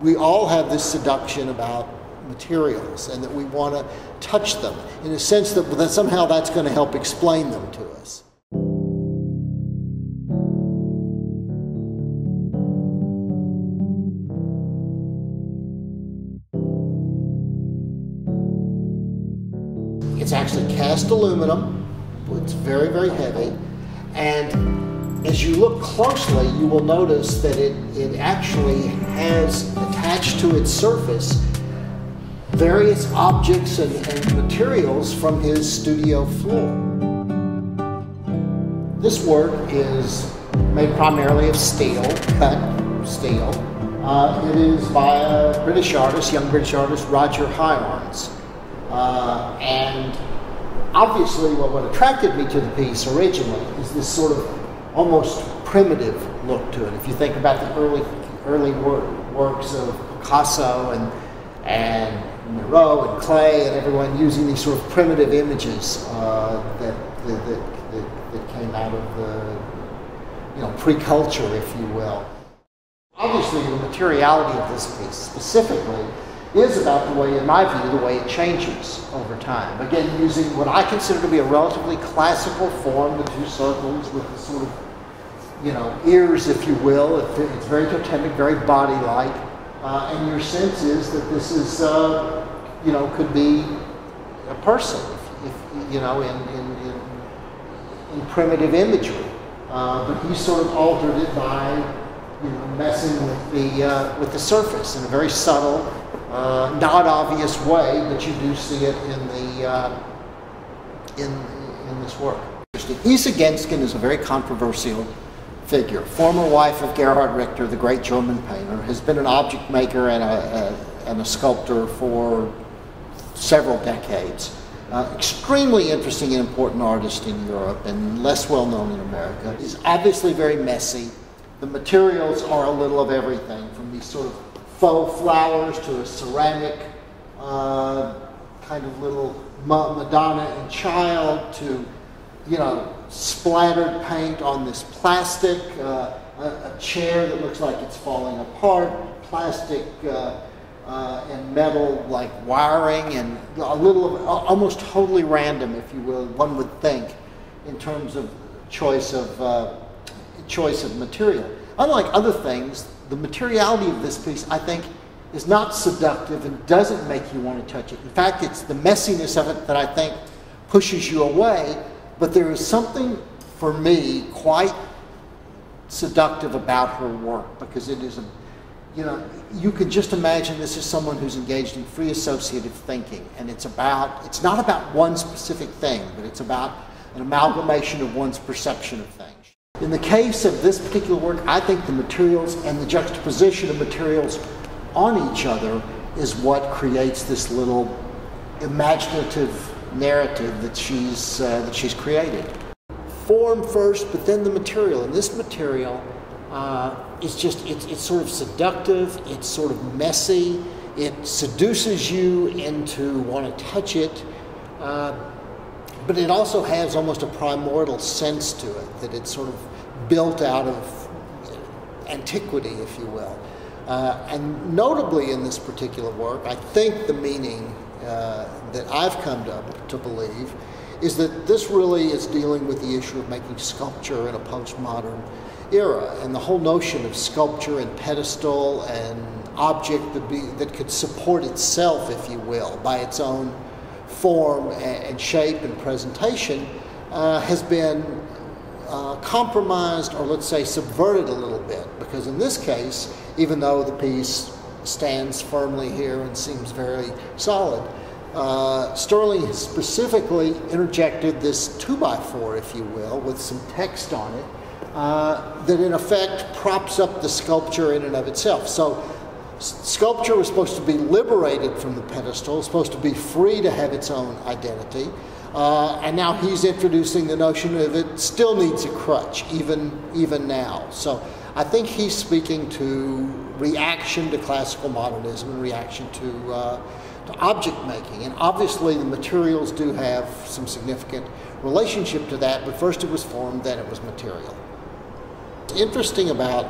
We all have this seduction about materials and that we want to touch them in a sense that somehow that's going to help explain them to us. It's actually cast aluminum. It's very, very heavy. And as you look closely, you will notice that it actually has attached to its surface various objects and materials from his studio floor. This work is made primarily of steel, cut steel. It is by a British artist, young British artist, Rachofsky. And obviously what attracted me to the piece originally is this sort of almost primitive look to it. If you think about the early works of Picasso and Miro and Clay and everyone using these sort of primitive images that came out of the pre-culture, if you will. Obviously, the materiality of this piece specifically is about the way, in my view, the way it changes over time. Again, using what I consider to be a relatively classical form, the two circles with the sort of, ears, if you will. It's very totemic, very body-like. And your sense is that this is, could be a person, in primitive imagery. But he sort of altered it by, messing with the surface in a very subtle, not obvious way, but you do see it in this work. Isa Genskin is a very controversial figure. Former wife of Gerhard Richter, the great German painter, has been an object maker and a sculptor for several decades. Extremely interesting and important artist in Europe and less well known in America. Is obviously very messy. The materials are a little of everything, from these sort of faux flowers to a ceramic kind of little Madonna and Child to, splattered paint on this plastic, a chair that looks like it's falling apart, plastic and metal like wiring, and a little of almost totally random, if you will, one would think, in terms of choice of material. Unlike other things, the materiality of this piece, I think, is not seductive and doesn't make you want to touch it. In fact, it's the messiness of it that I think pushes you away, but there is something, for me, quite seductive about her work, because it is you can just imagine this is someone who's engaged in free associative thinking, and it's not about one specific thing, but it's about an amalgamation of one's perception of things. In the case of this particular work, I think the materials and the juxtaposition of materials on each other is what creates this little imaginative narrative that she's created. Form first, but then the material. And this material is it's sort of seductive, it's sort of messy, it seduces you into want to touch it, but it also has almost a primordial sense to it, that it's sort of built out of antiquity, if you will. And notably in this particular work, I think the meaning that I've come to believe is that this really is dealing with the issue of making sculpture in a postmodern era, and the whole notion of sculpture and pedestal and object that could support itself, if you will, by its own form and shape and presentation has been compromised, or let's say subverted a little bit, because in this case, even though the piece stands firmly here and seems very solid, Sterling has specifically interjected this 2x4, if you will, with some text on it that in effect props up the sculpture in and of itself. So sculpture was supposed to be liberated from the pedestal, supposed to be free to have its own identity, and now he's introducing the notion of it still needs a crutch, even now. So I think he's speaking to reaction to classical modernism and reaction to object making. And obviously the materials do have some significant relationship to that, but first it was form, then it was material. What's interesting about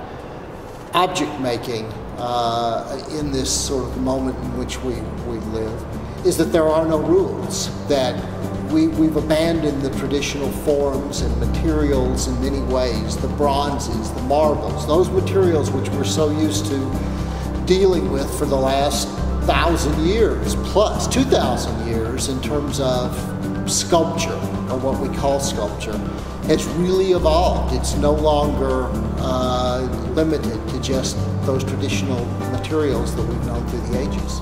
object making in this sort of moment in which we live is that there are no rules, that we've abandoned the traditional forms and materials in many ways, the bronzes, the marbles, those materials which we're so used to dealing with for the last 1,000 years, plus 2,000 years in terms of sculpture, or what we call sculpture, has really evolved. It's no longer limited to just those traditional materials that we've known through the ages.